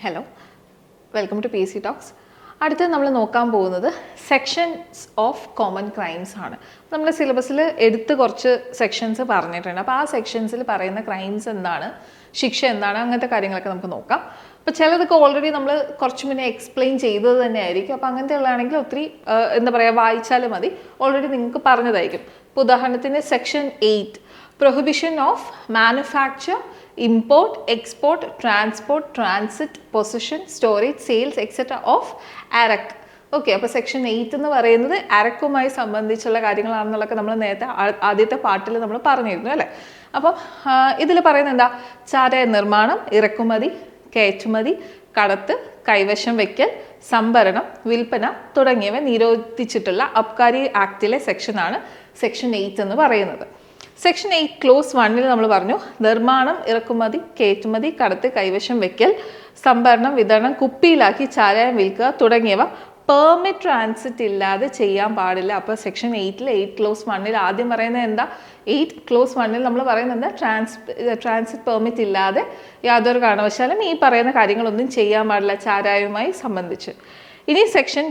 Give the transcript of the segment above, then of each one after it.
Hello, welcome to PSCtalks. അടുത്ത നമ്മൾ നോക്കാൻ പോകുന്നത് സെക്ഷൻസ് ഓഫ് കോമൺ ക്രൈംസ് ആണ്. നമ്മുടെ സിലബസിൽ എടുത്ത് കുറച്ച് സെക്ഷൻസ് പറഞ്ഞിട്ടുണ്ട്. അപ്പോൾ ആ സെക്ഷൻസിൽ പറയുന്ന ക്രൈംസ് എന്താണ്, ശിക്ഷ എന്താണ്, അങ്ങനത്തെ കാര്യങ്ങളൊക്കെ നമുക്ക് നോക്കാം. അപ്പോൾ ചിലതൊക്കെ ഓൾറെഡി നമ്മൾ കുറച്ച് മുന്നേ എക്സ്പ്ലെയിൻ ചെയ്തത് തന്നെ ആയിരിക്കും. അപ്പോൾ അങ്ങനത്തെ ഉള്ളതാണെങ്കിൽ ഒത്തിരി എന്താ പറയുക, വായിച്ചാലും മതി, ഓൾറെഡി നിങ്ങൾക്ക് പറഞ്ഞതായിരിക്കും. ഇപ്പോൾ ഉദാഹരണത്തിന് section 8 prohibition of manufacture, import, export, transport, transit, possession, storage, sales, etc. of ARAC. Okay, അപ്പോൾ സെക്ഷൻ 8 എന്ന് പറയുന്നത് അരക്കുമായി സംബന്ധിച്ചുള്ള കാര്യങ്ങളാണെന്നുള്ളതൊക്കെ നമ്മൾ നേരത്തെ ആദ്യത്തെ പാർട്ടിൽ നമ്മൾ പറഞ്ഞിരുന്നു അല്ലേ. അപ്പം ഇതിൽ പറയുന്നത് എന്താ, ചാരായ നിർമ്മാണം, ഇറക്കുമതി, കയറ്റുമതി, കടത്ത്, കൈവശം വയ്ക്കൽ, സംഭരണം, വിൽപ്പന തുടങ്ങിയവ നിരോധിച്ചിട്ടുള്ള അബ്കാരി ആക്ടിലെ സെക്ഷനാണ് സെക്ഷൻ 8 എന്ന് പറയുന്നത്. സെക്ഷൻ 8 ക്ലോസ് 1 നമ്മൾ പറഞ്ഞു, നിർമ്മാണം, ഇറക്കുമതി, കയറ്റുമതി, കടത്ത്, കൈവശം വയ്ക്കൽ, സംഭരണം, വിതരണം, കുപ്പിയിലാക്കി ചാരായം വിൽക്കുക തുടങ്ങിയവ പെർമിറ്റ് ട്രാൻസിറ്റ് ഇല്ലാതെ ചെയ്യാൻ പാടില്ല. അപ്പോൾ സെക്ഷൻ 8 ക്ലോസ് 1 ആദ്യം പറയുന്നത് എന്താ, 8 ക്ലോസ് 1 നമ്മൾ പറയുന്നത് എന്താ, ട്രാൻസിറ്റ് പെർമിറ്റ് ഇല്ലാതെ യാതൊരു കാരണവശാലും ഈ പറയുന്ന കാര്യങ്ങളൊന്നും ചെയ്യാൻ പാടില്ല ചാരായവുമായി സംബന്ധിച്ച്. ഇനി സെക്ഷൻ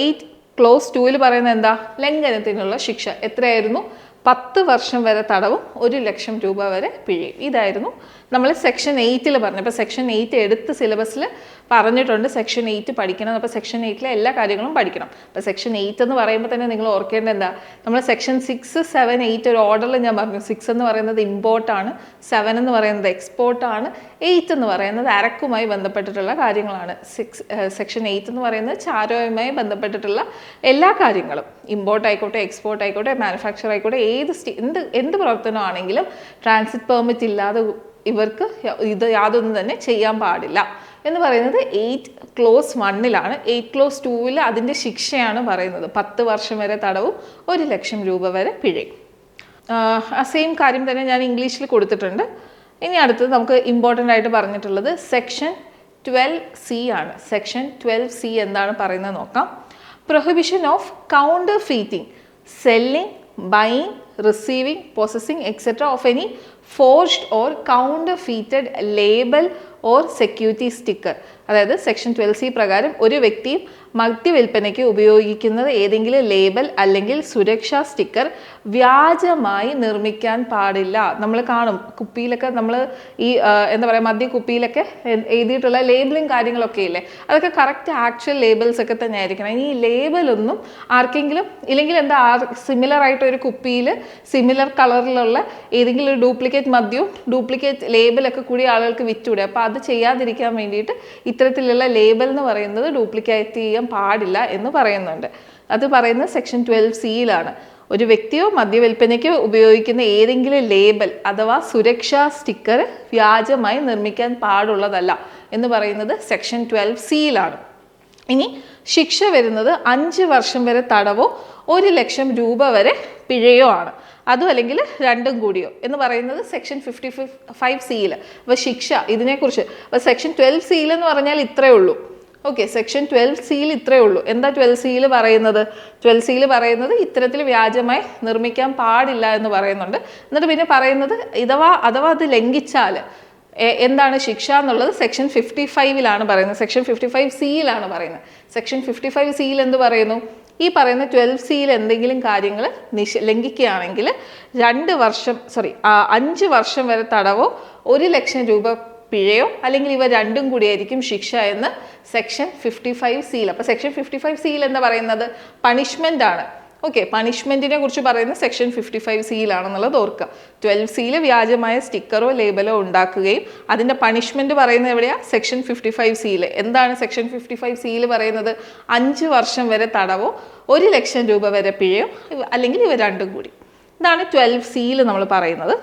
8 ക്ലോസ് 2 പറയുന്നത് എന്താ, ലംഘനത്തിനുള്ള ശിക്ഷ എത്രയായിരുന്നു, 10 വർഷം വരെ തടവും 1 ലക്ഷം രൂപ വരെ പിഴയും. ഇതായിരുന്നു നമ്മൾ സെക്ഷൻ 8 പറഞ്ഞു. അപ്പോൾ സെക്ഷൻ 8 എടുത്ത് സിലബസിൽ പറഞ്ഞിട്ടുണ്ട് സെക്ഷൻ 8 പഠിക്കണം. അപ്പോൾ സെക്ഷൻ 8 എല്ലാ കാര്യങ്ങളും പഠിക്കണം. അപ്പോൾ സെക്ഷൻ 8 എന്ന് പറയുമ്പോൾ തന്നെ നിങ്ങൾ ഓർക്കേണ്ടത് എന്താ, നമ്മൾ സെക്ഷൻ 6, 7, 8 ഒരു ഓർഡറിൽ ഞാൻ പറഞ്ഞു. 6 എന്ന് പറയുന്നത് ഇമ്പോർട്ടാണ്, 7 എന്ന് പറയുന്നത് എക്സ്പോർട്ടാണ്, 8 എന്ന് പറയുന്നത് അരക്കുമായി ബന്ധപ്പെട്ടിട്ടുള്ള കാര്യങ്ങളാണ്. സെക്ഷൻ 8 എന്ന് പറയുന്നത് ചാരായവുമായി ബന്ധപ്പെട്ടിട്ടുള്ള എല്ലാ കാര്യങ്ങളും, ഇമ്പോർട്ട് ആയിക്കോട്ടെ, എക്സ്പോർട്ട് ആയിക്കോട്ടെ, മാനുഫാക്ചർ ആയിക്കോട്ടെ, എന്ത് പ്രവർത്തനമാണെങ്കിലും ട്രാൻസിറ്റ് പെർമിറ്റ് ഇല്ലാതെ ഇവർക്ക് ഇത് യാതൊന്നും തന്നെ ചെയ്യാൻ പാടില്ല എന്ന് പറയുന്നത് 8 ക്ലോസ് 1 8 ക്ലോസ് 2 അതിൻ്റെ ശിക്ഷയാണ് പറയുന്നത് 10 വർഷം വരെ തടവും 1 ലക്ഷം രൂപ വരെ പിഴയും. ആ സെയിം കാര്യം തന്നെ ഞാൻ ഇംഗ്ലീഷിൽ കൊടുത്തിട്ടുണ്ട്. ഇനി അടുത്തത് നമുക്ക് ഇമ്പോർട്ടൻ്റ് ആയിട്ട് പറഞ്ഞിട്ടുള്ളത് സെക്ഷൻ 12C ആണ്. സെക്ഷൻ 12C എന്താണ് പറയുന്നത് നോക്കാം. Prohibition of counterfeiting, selling, buying, receiving, possessing, etc. of any forged or counterfeited label or security sticker. അതായത് സെക്ഷൻ 12C പ്രകാരം ഒരു വ്യക്തിയും മദ്യവിൽപ്പനയ്ക്ക് ഉപയോഗിക്കുന്നത് ഏതെങ്കിലും ലേബൽ അല്ലെങ്കിൽ സുരക്ഷാ സ്റ്റിക്കർ വ്യാജമായി നിർമ്മിക്കാൻ പാടില്ല. നമ്മൾ കാണും കുപ്പിയിലൊക്കെ, നമ്മൾ ഈ എന്താ പറയുക, മദ്യ കുപ്പിയിലൊക്കെ എഴുതിയിട്ടുള്ള ലേബിളും കാര്യങ്ങളൊക്കെ ഇല്ലേ, അതൊക്കെ കറക്റ്റ് ആക്ച്വൽ ലേബിൾസ് ഒക്കെ തന്നെ ആയിരിക്കണം. ഈ ലേബലൊന്നും ആർക്കെങ്കിലും ഇല്ലെങ്കിൽ എന്താ, സിമിലർ ആയിട്ട് ഒരു കുപ്പിയിൽ സിമിലർ കളറിലുള്ള ഏതെങ്കിലും ഒരു ഡ്യൂപ്ലിക്കേറ്റ് മദ്യവും ഡ്യൂപ്ലിക്കേറ്റ് ലേബലൊക്കെ കൂടി ആളുകൾക്ക് വിറ്റുകൂടെ. അപ്പോൾ അത് ചെയ്യാതിരിക്കാൻ വേണ്ടിയിട്ട് ഇത്തരത്തിലുള്ള ലേബൽ എന്ന് പറയുന്നത് ഡ്യൂപ്ലിക്കേറ്റ് ചെയ്യാൻ പാടില്ല എന്ന് പറയുന്നുണ്ട്. അത് പറയുന്നത് സെക്ഷൻ 12C ഒരു വ്യക്തിയോ മദ്യവിൽപ്പനയ്ക്കോ ഉപയോഗിക്കുന്ന ഏതെങ്കിലും ലേബൽ അഥവാ സുരക്ഷാ സ്റ്റിക്കർ വ്യാജമായി നിർമ്മിക്കാൻ പാടുള്ളതല്ല എന്ന് പറയുന്നത് സെക്ഷൻ 12C ഇനി ശിക്ഷ വരുന്നത് 5 വർഷം വരെ തടവോ 1 ലക്ഷം രൂപ വരെ പിഴയോ ആണ്. അതും അല്ലെങ്കിൽ രണ്ടും കൂടിയോ എന്ന് പറയുന്നത് സെക്ഷൻ 55C. അപ്പോൾ ശിക്ഷ ഇതിനെക്കുറിച്ച്, അപ്പോൾ സെക്ഷൻ 12C എന്ന് പറഞ്ഞാൽ ഇത്രയേ ഉള്ളൂ. ഓക്കെ, സെക്ഷൻ 12C ഇത്രയേ ഉള്ളൂ. എന്താ 12C പറയുന്നത്? 12C പറയുന്നത് ഇത്തരത്തിൽ വ്യാജമായി നിർമ്മിക്കാൻ പാടില്ല എന്ന് പറയുന്നുണ്ട്. എന്നിട്ട് പിന്നെ പറയുന്നത് അഥവാ അത് ലംഘിച്ചാൽ എന്താണ് ശിക്ഷ എന്നുള്ളത് സെക്ഷൻ 55 പറയുന്നത്. സെക്ഷൻ 55C പറയുന്നത്. സെക്ഷൻ 55C എന്ത് പറയുന്നു? ഈ പറയുന്ന 12C എന്തെങ്കിലും കാര്യങ്ങൾ ലംഘിക്കുകയാണെങ്കിൽ 5 വർഷം വരെ തടവോ 1 ലക്ഷം രൂപ പിഴയോ അല്ലെങ്കിൽ ഇവ രണ്ടും കൂടിയായിരിക്കും ശിക്ഷ എന്ന് സെക്ഷൻ 55C. അപ്പോൾ സെക്ഷൻ 55C എന്താ പറയുന്നത്? പണിഷ്മെൻ്റ് ആണ്. ഓക്കെ, പണിഷ്മെൻറ്റിനെ കുറിച്ച് പറയുന്നത് സെക്ഷൻ 55C എന്നുള്ളത് ഓർക്കുക. 12C വ്യാജമായ സ്റ്റിക്കറോ ലേബലോ ഉണ്ടാക്കുകയും അതിൻ്റെ പണിഷ്മെൻറ്റ് പറയുന്നത് എവിടെയാണ്? Section 55C. എന്താണ് സെക്ഷൻ 55C പറയുന്നത്? 5 വർഷം വരെ തടവോ 1 ലക്ഷം രൂപ വരെ പിഴയോ അല്ലെങ്കിൽ ഇവ രണ്ടും കൂടി. ഇതാണ് 12C നമ്മൾ പറയുന്നത്.